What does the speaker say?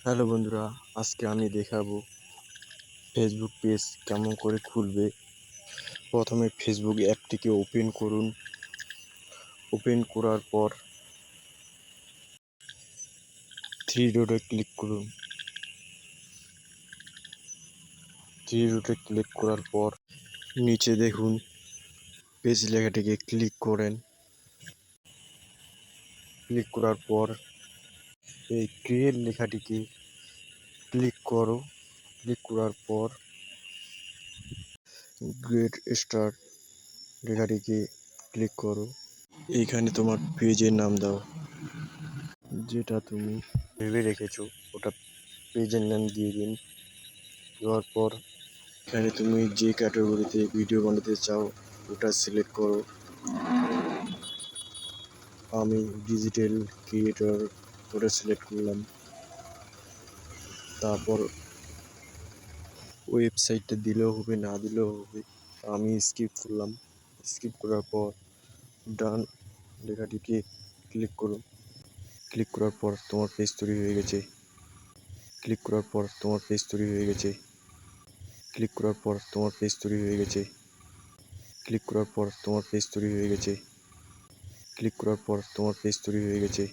Hello বন্ধুরা, আজকে আমি দেখাবো ফেসবুক পেজ কেমন করে খুলবে। প্রথমে ফেসবুক অ্যাপটিকে ওপেন করুন। ওপেন করার পর থ্রি ডটে ক্লিক করুন। থ্রি ডটে ক্লিক করার পর নিচে দেখুন পেজ লেখাটিকে ক্লিক করেন। ক্লিক করার পর এই ক্রিয়েট লেখাটিকে ক্লিক করো। ক্লিক করার পর গেট স্টার্ট লেখাটিকে ক্লিক করো। এইখানে তোমার পেজের নাম দাও, যেটা তুমি ভেবে রেখেছো ওটা পেজের নাম দিয়ে দিন। দেওয়ার পর এখানে তুমি যে ক্যাটাগরিতে ভিডিও বানাতে চাও ওটা সিলেক্ট করো। আমি ডিজিটাল ক্রিয়েটর ওটা সিলেক্ট করলাম। তারপর ওয়েবসাইটটা দিলেও হবে, না দিলেও হবে। আমি স্কিপ করলাম। স্কিপ করার পর ডান লেখাটিকে ক্লিক করো। ক্লিক করার পর তোমার পেজ তৈরি হয়ে গেছে। ক্লিক করার পর তোমার পেজ তৈরি হয়ে গেছে। ক্লিক করার পর তোমার পেজ তৈরি হয়ে গেছে। ক্লিক করার পর তোমার পেজ তৈরি হয়ে গেছে। ক্লিক করার পর তোমার পেজ তৈরি হয়ে গেছে। ক্লিক করার পর তোমার পেজ তৈরি হয়ে গেছে। ক্লিক করার পর তোমার পেজ তৈরি হয়ে গেছে। ক্লিক করার পর তোমার পেজ তৈরি হয়ে গেছে। ক্লিক করার পর তোমার পেজ তৈরি হয়ে গেছে।